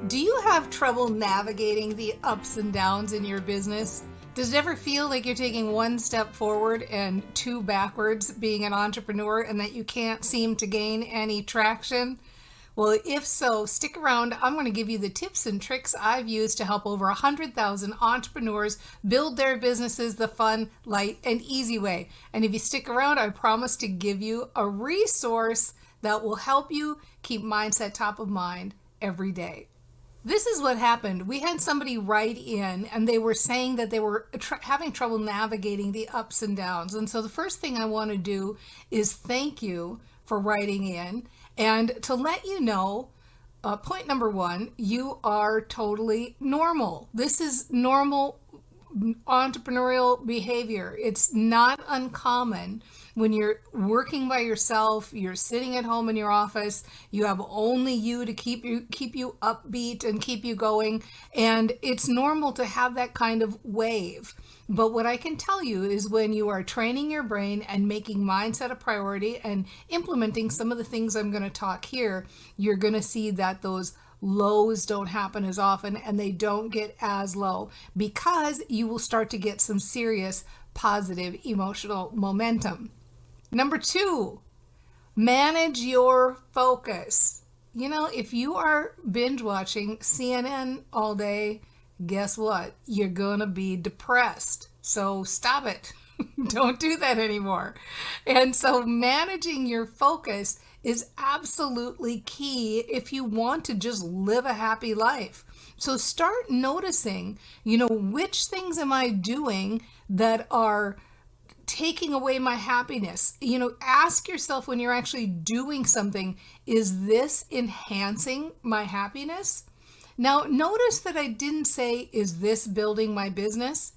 Do you have trouble navigating the ups and downs in your business? Does it ever feel like you're taking one step forward and two backwards being an entrepreneur and that you can't seem to gain any traction? Well, if so, stick around. I'm going to give you the tips and tricks I've used to help over 100,000 entrepreneurs build their businesses the fun, light, and easy way. And if you stick around, I promise to give you a resource that will help you keep mindset top of mind every day. This is what happened. We had somebody write in and they were saying that they were having trouble navigating the ups and downs. And so the first thing I want to do is thank you for writing in and to let you know, point number one, you are totally normal. This is normal entrepreneurial behavior. It's not uncommon when you're working by yourself, you're sitting at home in your office, you have only you to keep you upbeat and keep you going, and it's normal to have that kind of wave. But what I can tell you is when you are training your brain and making mindset a priority and implementing some of the things I'm going to talk here, you're going to see that those lows don't happen as often and they don't get as low because you will start to get some serious positive emotional momentum. Number two, manage your focus. You know, if you are binge watching CNN all day, guess what? You're gonna be depressed. So stop it. Don't do that anymore. And so managing your focus is absolutely key if you want to just live a happy life. So start noticing, which things am I doing that are taking away my happiness? Ask yourself when you're actually doing something, is this enhancing my happiness? Now, notice that I didn't say, is this building my business?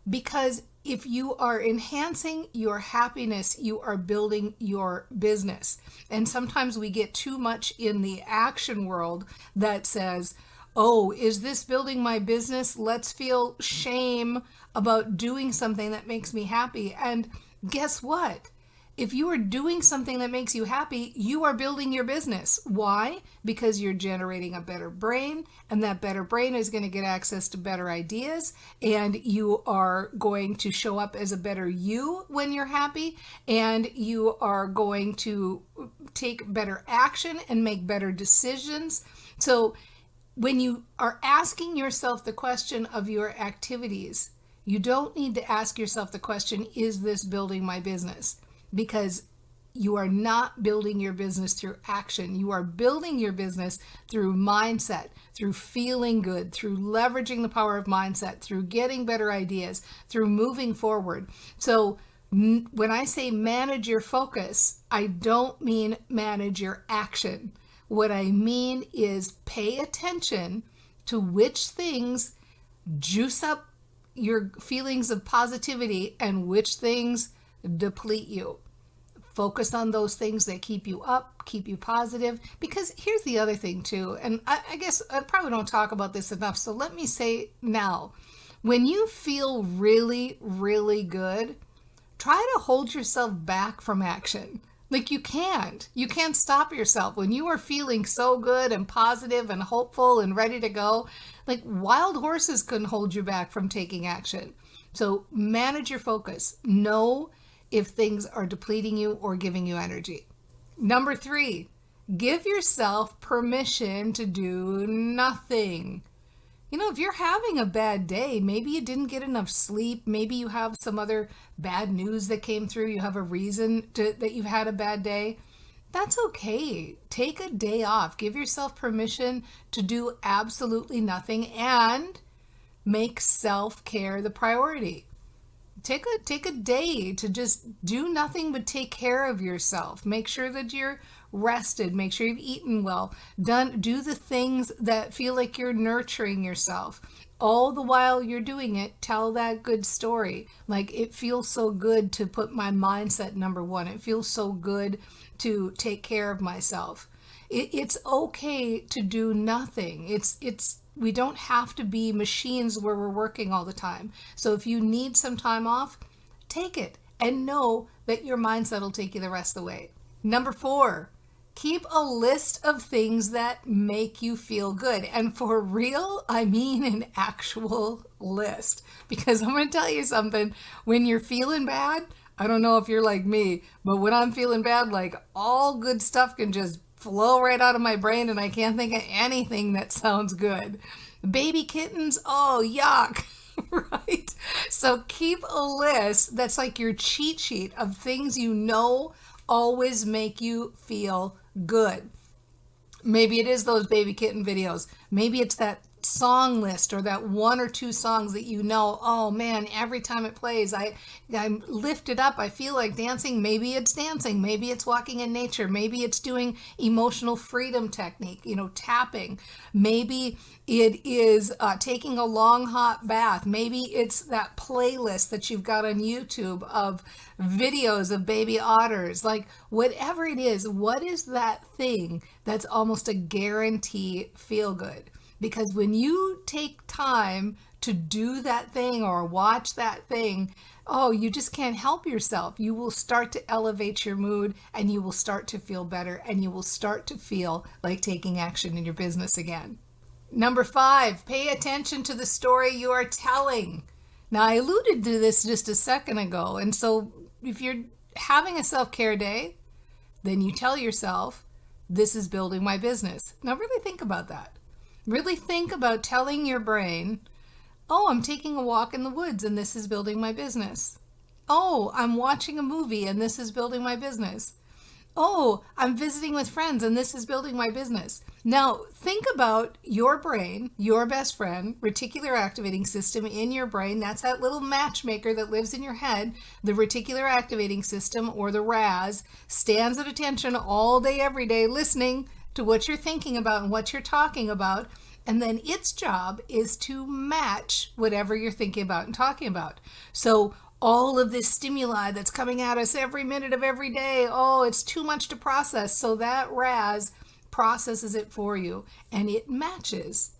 Because if you are enhancing your happiness, you are building your business. And sometimes we get too much in the action world that says, oh, is this building my business? Let's feel shame about doing something that makes me happy. And guess what? If you are doing something that makes you happy, you are building your business. Why? Because you're generating a better brain, and that better brain is going to get access to better ideas, and you are going to show up as a better you when you're happy, and you are going to take better action and make better decisions. So when you are asking yourself the question of your activities, you don't need to ask yourself the question, is this building my business? Because you are not building your business through action. You are building your business through mindset, through feeling good, through leveraging the power of mindset, through getting better ideas, through moving forward. So when I say manage your focus, I don't mean manage your action. What I mean is pay attention to which things juice up your feelings of positivity and which things deplete you. Focus on those things that keep you up, keep you positive. Because here's the other thing too, and I guess I probably don't talk about this enough, so let me say now, when you feel really, really good, try to hold yourself back from action. Like you can't stop yourself. When you are feeling so good and positive and hopeful and ready to go, like wild horses couldn't hold you back from taking action. So manage your focus. Know if things are depleting you or giving you energy. Number three, give yourself permission to do nothing. If you're having a bad day, maybe you didn't get enough sleep, maybe you have some other bad news that came through, you have a reason that you've had a bad day, that's okay. Take a day off. Give yourself permission to do absolutely nothing and make self-care the priority. Take a day to just do nothing but take care of yourself. Make sure that you're rested. Make sure you've eaten well. Do the things that feel like you're nurturing yourself. All the while you're doing it, tell that good story. Like, it feels so good to put my mindset number one. It feels so good to take care of myself. It's okay to do nothing. We don't have to be machines where we're working all the time. So if you need some time off, take it and know that your mindset will take you the rest of the way. Number four, Keep a list of things that make you feel good. And for real, I mean an actual list. Because I'm going to tell you something, when you're feeling bad, I don't know if you're like me, but when I'm feeling bad, like all good stuff can just flow right out of my brain and I can't think of anything that sounds good. Baby kittens, oh, yuck. Right? So keep a list that's like your cheat sheet of things you know always make you feel good. Maybe it is those baby kitten videos. Maybe it's that song list or that one or two songs that you know, oh man, every time it plays, I'm lifted up. I feel like dancing. Maybe it's dancing. Maybe it's walking in nature. Maybe it's doing emotional freedom technique, tapping. Maybe it is taking a long hot bath. Maybe it's that playlist that you've got on YouTube of videos of baby otters. Like whatever it is, what is that thing that's almost a guarantee feel good? Because when you take time to do that thing or watch that thing, oh, you just can't help yourself. You will start to elevate your mood and you will start to feel better and you will start to feel like taking action in your business again. Number 5, pay attention to the story you are telling. Now, I alluded to this just a second ago. And so if you're having a self-care day, then you tell yourself, this is building my business. Now, really think about that. Really think about telling your brain, oh, I'm taking a walk in the woods and this is building my business. Oh, I'm watching a movie and this is building my business. Oh, I'm visiting with friends and this is building my business. Now, think about your brain, your best friend, reticular activating system in your brain. That's that little matchmaker that lives in your head. The reticular activating system, or the RAS, stands at attention all day, every day, listening to what you're thinking about and what you're talking about. And then its job is to match whatever you're thinking about and talking about. So all of this stimuli that's coming at us every minute of every day, oh, it's too much to process. So that RAS processes it for you and it matches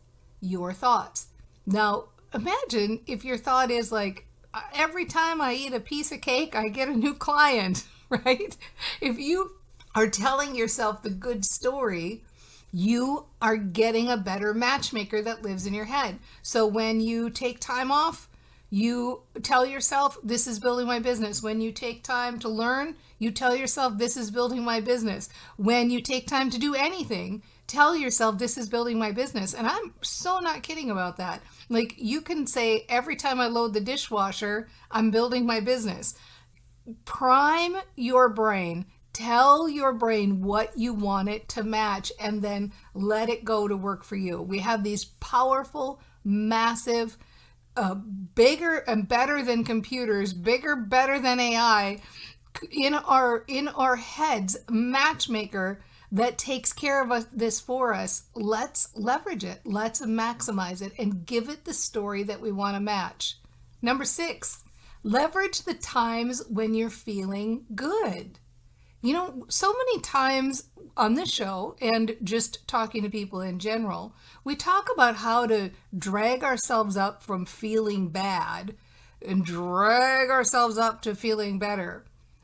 your thoughts. Now, imagine if your thought is like, every time I eat a piece of cake, I get a new client, right? If you are telling yourself the good story, you are getting a better matchmaker that lives in your head. So when you take time off, you tell yourself, this is building my business. When you take time to learn, you tell yourself, this is building my business. When you take time to do anything, tell yourself, this is building my business. And I'm so not kidding about that. Like you can say, every time I load the dishwasher, I'm building my business. Prime your brain. Tell your brain what you want it to match and then let it go to work for you. We have these powerful, massive, bigger and better than computers, bigger, better than AI in our heads, matchmaker that takes care of this for us. Let's leverage it. Let's maximize it and give it the story that we want to match. Number 6, leverage the times when you're feeling good. So many times on this show and just talking to people in general, we talk about how to drag ourselves up from feeling bad and drag ourselves up to feeling better.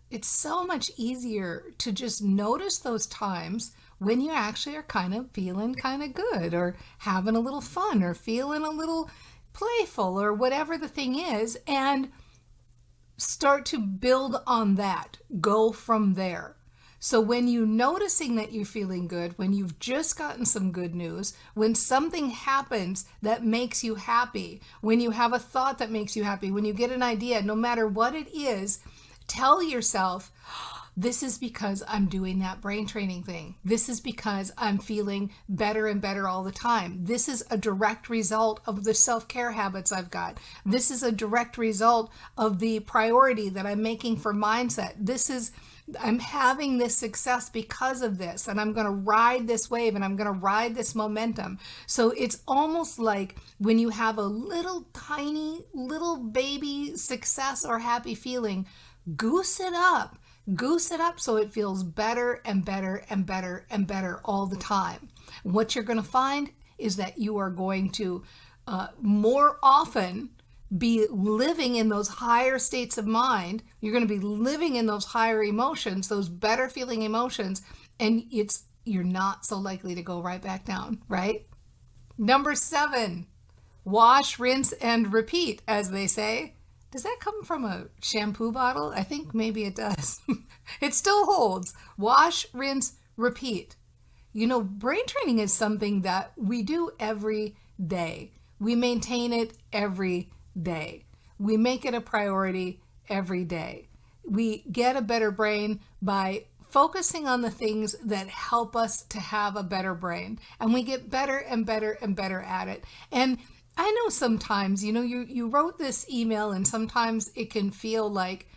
It's so much easier to just notice those times when you actually are kind of feeling kind of good or having a little fun or feeling a little playful or whatever the thing is, and start to build on that. Go from there. So when you're noticing that you're feeling good, when you've just gotten some good news, when something happens that makes you happy, when you have a thought that makes you happy, when you get an idea, no matter what it is, tell yourself, this is because I'm doing that brain training thing. This is because I'm feeling better and better all the time. This is a direct result of the self-care habits I've got. This is a direct result of the priority that I'm making for mindset. I'm having this success because of this, and I'm going to ride this wave and I'm going to ride this momentum. So it's almost like when you have a little tiny little baby success or happy feeling, goose it up so it feels better and better and better and better all the time. What you're going to find is that you are going to more often be living in those higher states of mind. You're going to be living in those higher emotions, those better feeling emotions, and you're not so likely to go right back down, right? Number 7, wash, rinse, and repeat, as they say. Does that come from a shampoo bottle? I think maybe it does. It still holds. Wash, rinse, repeat. You know, brain training is something that we do every day. We maintain it every day. We make it a priority every day. We get a better brain by focusing on the things that help us to have a better brain. And we get better and better and better at it. And I know sometimes, you wrote this email and sometimes it can feel like,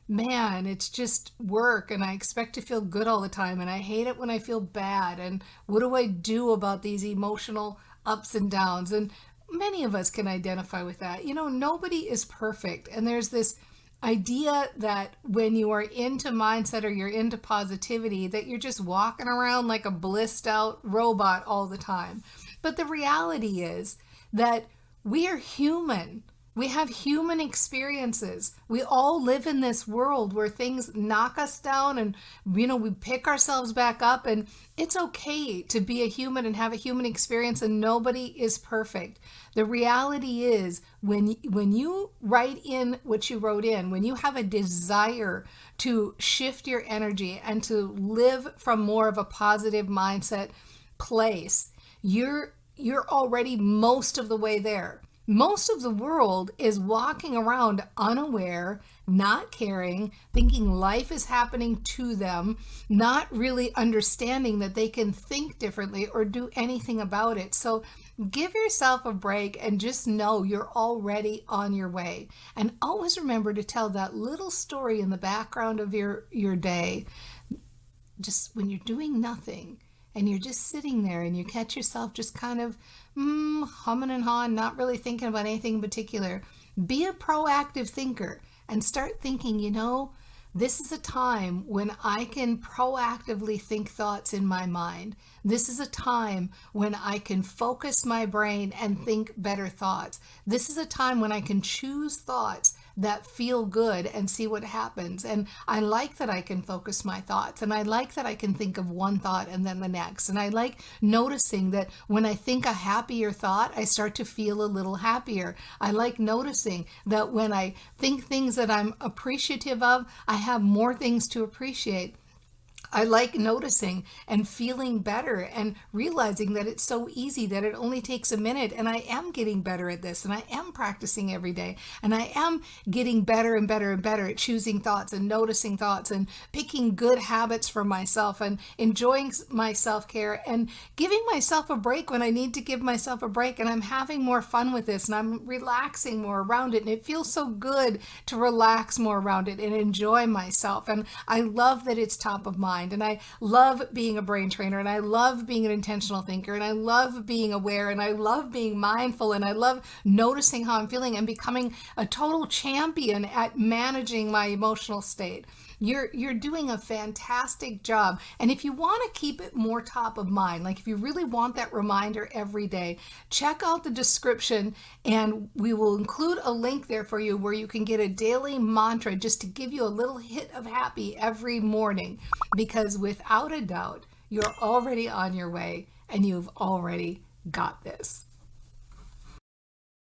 man, it's just work and I expect to feel good all the time and I hate it when I feel bad. And what do I do about these emotional ups and downs? And many of us can identify with that. Nobody is perfect. And there's this idea that when you are into mindset or you're into positivity, that you're just walking around like a blissed out robot all the time. But the reality is that we are human. We have human experiences. We all live in this world where things knock us down and, we pick ourselves back up, and it's okay to be a human and have a human experience, and nobody is perfect. The reality is when you write in what you wrote in, when you have a desire to shift your energy and to live from more of a positive mindset place, you're already most of the way there. Most of the world is walking around unaware, not caring, thinking life is happening to them, not really understanding that they can think differently or do anything about it. So give yourself a break and just know you're already on your way. And always remember to tell that little story in the background of your day, just when you're doing nothing. And you're just sitting there and you catch yourself just kind of humming and hawing, not really thinking about anything in particular. Be a proactive thinker and start thinking, this is a time when I can proactively think thoughts in my mind. This is a time when I can focus my brain and think better thoughts. This is a time when I can choose thoughts that feel good and see what happens. And I like that I can focus my thoughts, and I like that I can think of one thought and then the next. And I like noticing that when I think a happier thought, I start to feel a little happier. I like noticing that when I think things that I'm appreciative of, I have more things to appreciate. I like noticing and feeling better and realizing that it's so easy, that it only takes a minute, and I am getting better at this, and I am practicing every day, and I am getting better and better and better at choosing thoughts and noticing thoughts and picking good habits for myself and enjoying my self-care and giving myself a break when I need to give myself a break, and I'm having more fun with this and I'm relaxing more around it, and it feels so good to relax more around it and enjoy myself. And I love that it's top of mind. And I love being a brain trainer, and I love being an intentional thinker, and I love being aware, and I love being mindful, and I love noticing how I'm feeling and becoming a total champion at managing my emotional state. You're doing a fantastic job. And if you want to keep it more top of mind, like if you really want that reminder every day, check out the description and we will include a link there for you where you can get a daily mantra just to give you a little hit of happy every morning. Because without a doubt, you're already on your way and you've already got this.